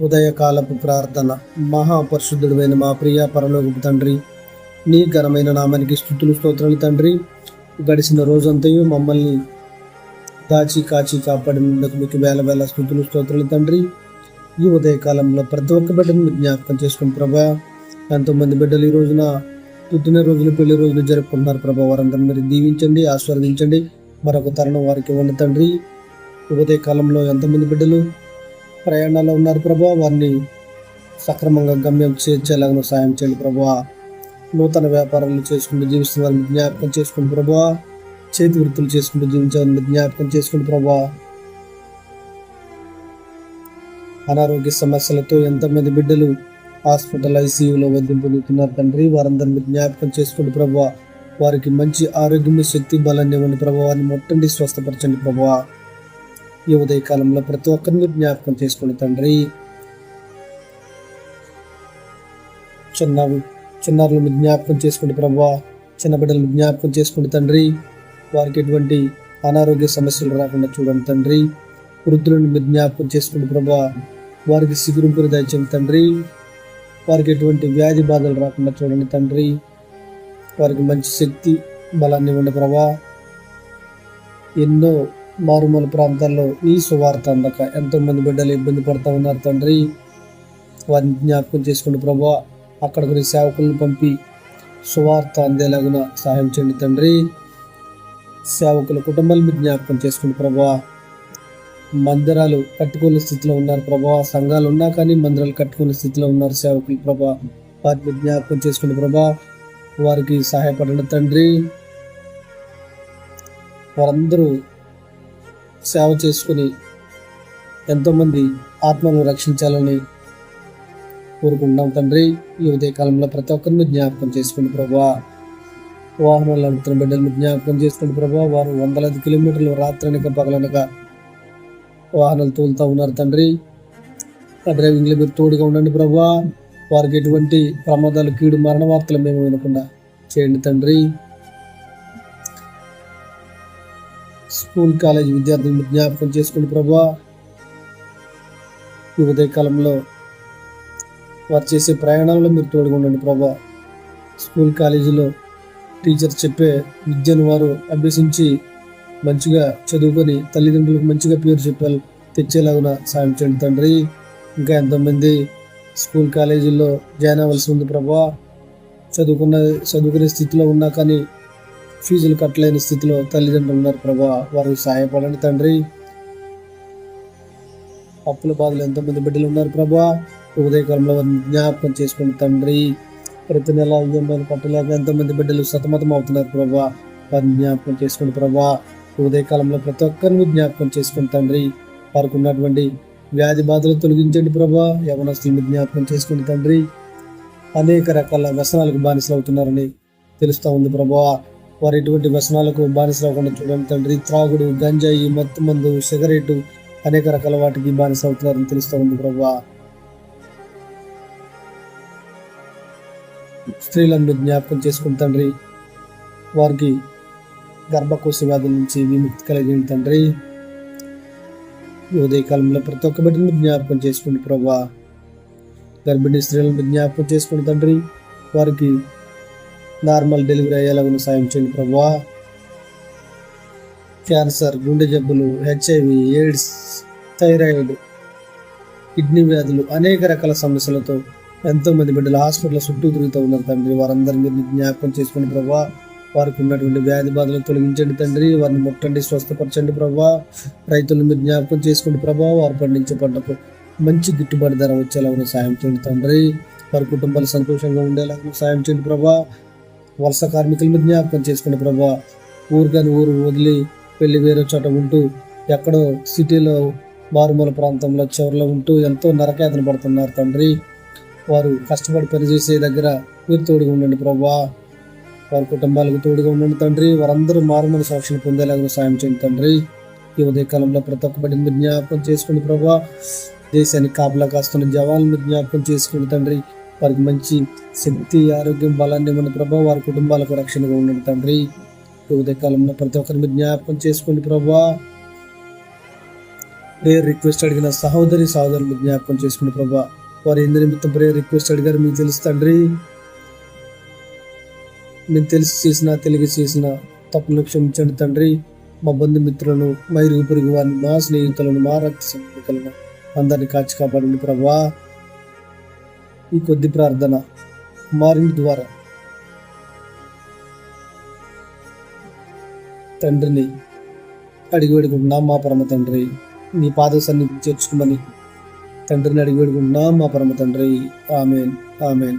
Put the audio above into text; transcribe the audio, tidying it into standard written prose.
ఉదయకాలపు ప్రార్థన. మహాపరిశుద్ధుడైన మా ప్రియ పరలోకపు తండ్రి, నీ ఘనమైన నామానికి స్తుతులు స్తోత్రాలు తండ్రి. గడిచిన రోజంతయు మమ్మల్ని దాచి కాచి కాపాడినందుకు మీకు వేల వేల స్తుతులు స్తోత్రాలు తండ్రి. ఈ ఉదయకాలంలో ప్రతి ఒక్క బిడ్డను మీరు జ్ఞాపకం చేసుకుని ప్రభా, ఎంతోమంది బిడ్డలు ఈ రోజున పుట్టిన రోజులు, పెళ్లి రోజులు జరుపుకుంటున్నారు ప్రభా. వారందరూ మీరు దీవించండి, ఆశీర్వదించండి. మరొక తరుణం వారికి ఇవ్వండి తండ్రి. ఉదయకాలంలో ఎంతమంది బిడ్డలు ప్రయాణాల్లో ఉన్నారు ప్రభా, వారిని సక్రమంగా గమ్యం చేర్చేలాగా సాయం చేయండి ప్రభా. నూతన వ్యాపారాలు చేసుకుంటూ జీవిస్తున్న వారిని జ్ఞాపకం చేసుకుని ప్రభా, చేతి వృత్తులు చేసుకుంటూ జీవించే వారిని జ్ఞాపకం చేసుకుని ప్రభా. అనారోగ్య సమస్యలతో ఎంతమంది బిడ్డలు హాస్పిటల్ ఐసీయూలో వైద్యం పొందుతున్నారు తండ్రి. వారందరినీ జ్ఞాపకం చేసుకోండి ప్రభా. వారికి మంచి ఆరోగ్యం, శక్తి, బలాన్ని ఇవ్వండి ప్రభా. వారిని మొట్టండి స్వస్థపరచండి ప్రభా. ఈ ఉదయకాలంలో ప్రతి ఒక్కరిని జ్ఞాపకం చేసుకోండి తండ్రి. చిన్నారులు మీరు జ్ఞాపకం చేసుకోండి ప్రభా. చిన్న బిడ్డలు జ్ఞాపకం చేసుకోండి తండ్రి. వారికి ఎటువంటి అనారోగ్య సమస్యలు రాకుండా చూడండి తండ్రి. వృద్ధులను మీరు జ్ఞాపకం చేసుకోండి ప్రభా. వారికి సిగురింపుని దయచేయండి తండ్రి. వారికి ఎటువంటి వ్యాధి బాధలు రాకుండా చూడండి తండ్రి. వారికి మంచి శక్తి, బలాన్ని ఇవ్వండి ప్రభా. ఎన్నో మారుమూల ప్రాంతాల్లో ఈ సువార్త అందక ఎంతోమంది బిడ్డలు ఇబ్బంది పడుతూ ఉన్నారు తండ్రి. వారిని జ్ఞాపకం చేసుకోండి ప్రభా. అక్కడ కొన్ని సేవకులను పంపి సువార్త అందేలాగున సహాయం చేయండి తండ్రి. సేవకుల కుటుంబాలు మీరు జ్ఞాపకం చేసుకోండి ప్రభా. మందిరాలు కట్టుకునే స్థితిలో ఉన్నారు ప్రభా. సంఘాలు ఉన్నా కానీ మందిరాలు కట్టుకునే స్థితిలో ఉన్నారు సేవకులు ప్రభా. వారిని జ్ఞాపకం చేసుకోండి ప్రభా. వారికి సహాయపడండి తండ్రి. వారందరూ సేవ చేసుకుని ఎంతోమంది ఆత్మను రక్షించాలని కోరుకుంటున్నాం తండ్రి. ఈ ఉదయకాలంలో ప్రతి ఒక్కరిని జ్ఞాపకం చేసుకోండి ప్రభా. వాహనాలు నడుపుతున్న బిడ్డలను జ్ఞాపకం చేసుకోండి ప్రభా. వారు వందలాది కిలోమీటర్లు రాత్రనక పగలనక వాహనాలు తోలుతూ ఉన్నారు తండ్రి. ఆ డ్రైవింగ్లో మీరు తోడుగా ఉండండి ప్రభా. వారికి ఎటువంటి ప్రమాదాలు, కీడు, మరణ వార్తలు మేము వినకుండా చేయండి తండ్రి. స్కూల్, కాలేజీ విద్యార్థులను జ్ఞాపకం చేసుకోండి ప్రభా. ఈ ఉదయకాలంలో వారు చేసే ప్రయాణాల్లో మీరు తోడుగా ఉండండి ప్రభా. స్కూల్, కాలేజీలో టీచర్ చెప్పే విద్యను వారు అభ్యసించి మంచిగా చదువుకొని తల్లిదండ్రులకు మంచిగా పేరు తెచ్చేలాగా సాయం చేయండి తండ్రి. ఇంకా స్కూల్, కాలేజీల్లో జాయిన్ అవ్వాల్సి ఉంది ప్రభా. చదువుకునే స్థితిలో ఉన్నా కానీ ఫీజులు కట్టలేని స్థితిలో తల్లిదండ్రులు ఉన్నారు ప్రభా. వారికి సహాయపడండి తండ్రి. అప్పుల బాధలు ఎంతోమంది బిడ్డలు ఉన్నారు ప్రభా. ఉదయకాలంలో వారిని జ్ఞాపకం చేసుకోండి తండ్రి. ప్రతి నెల ఈఎంఐలు కట్టలేక ఎంతోమంది బిడ్డలు సతమతం అవుతున్నారు ప్రభా. వారిని జ్ఞాపకం చేసుకోండి ప్రభా. ఉదయకాలంలో ప్రతి ఒక్కరిని జ్ఞాపకం చేసుకోండి తండ్రి. వారికి ఉన్నటువంటి వ్యాధి బాధలు తొలగించండి ప్రభా. యవనస్తులను జ్ఞాపకం చేసుకోండి తండ్రి. అనేక రకాల వ్యసనాలకు బానిసలు అవుతున్నారని తెలుస్తూ ఉంది ప్రభా. వారు ఎటువంటి వ్యసనాలకు బానిసలు అవ్వకుండా చూడండి తండ్రి. త్రాగుడు, గంజాయి, మత్తు మందు, సిగరెట్, అనేక రకాల వాటికి బానిస అవుతున్నారని తెలుస్తూ ఉంది ప్రభా. స్త్రీలను జ్ఞాపకం చేసుకుని తండ్రి. వారికి గర్భకోశ వ్యాధుల నుంచి విముక్తి కలిగింది తండ్రి. ఈ ఉదయకాలంలో ప్రతి ఒక్క బిడ్డను జ్ఞాపకం చేసుకోండి ప్రభా. గర్భిణీ స్త్రీలను జ్ఞాపకం చేసుకోండి తండ్రి. వారికి నార్మల్ డెలివరీ అయ్యేలాగా సాయం చేయండి ప్రభా. క్యాన్సర్, గుండె జబ్బులు, HIV, ఎయిడ్స్, థైరాయిడ్, కిడ్నీ వ్యాధులు, అనేక రకాల సమస్యలతో ఎంతోమంది బిడ్డలు హాస్పిటల్ చుట్టూ తిరుగుతూ ఉన్నారు తండ్రి. వారందరినీ జ్ఞాపకం చేసుకోండి ప్రభా. వారికి ఉన్నటువంటి వ్యాధి బాధలు తొలగించండి తండ్రి. వారిని ముట్టండి, స్వస్థపరచండి ప్రభా. రైతులను మీరు జ్ఞాపకం చేసుకోండి ప్రభా. వారు పండించే పంటకు మంచి గిట్టుబాటు ధర వచ్చేలాగా సాయం చేయండి తండ్రి. వారి కుటుంబాలు సంతోషంగా ఉండేలాగా సాయం చేయండి ప్రభా. వలస కార్మికుల మీద జ్ఞాపకం చేసుకోండి ప్రభా. ఊరు వదిలి వెళ్ళి వేరే చోట ఉంటూ ఎక్కడో సిటీలో మారుమూల ప్రాంతంలో చివరిలో ఉంటూ ఎంతో నరకేతన పడుతున్నారు తండ్రి. వారు కష్టపడి పనిచేసే దగ్గర మీరు తోడుగా ఉండండి ప్రభా. వారి కుటుంబాలకు తోడుగా ఉండండి తండ్రి. వారందరూ మారుమూల సాక్షులు పొందేలాగా సాయం చేయండి తండ్రి. ఈ ఉదయకాలంలో ప్రతి ఒక్క బిడ్డని మీరు జ్ఞాపకం చేసుకోండి ప్రభా. దేశానికి కాపలా కాస్తున్న జవాన్లను జ్ఞాపకం చేసుకోండి తండ్రి. వారికి మంచి శక్తి, ఆరోగ్యం, బలాన్ని ఇవ్వండి ప్రభా. వారి కుటుంబాలకు రక్షణగా ఉండండి తండ్రి. ఈ ఉదయకాలంలో ప్రతి ఒక్కరిని జ్ఞాపకం చేసుకోండి ప్రభా. ప్రేయర్ రిక్వెస్ట్ అడిగిన సహోదరులు జ్ఞాపకం చేసుకుని ప్రభా, వారు ఎందు నిమిత్తం ప్రేయర్ రిక్వెస్ట్ అడిగారు మీకు తెలుసు తండ్రి. మేము తెలిసి చేసిన తెలియ చేసిన తప్పులను క్షమించండి తండ్రి. మా బంధుమిత్రులను, మా ఇరుగు పొరుగు వారిని, మా స్నేహితులను, మా రక్త సంబంధికులను అందరినీ కాచి కాపాడండి ప్రభా. ఈ కొద్ది ప్రార్థన కుమారుని ద్వారా తండ్రిని అడిగి వేడుకుంటున్నాం మా పరమ తండ్రి. నీ పాద సన్నిధి చేర్చుకోమని తండ్రిని అడిగి వేడుకుంటున్నాం మా పరమ తండ్రి. Amen, amen.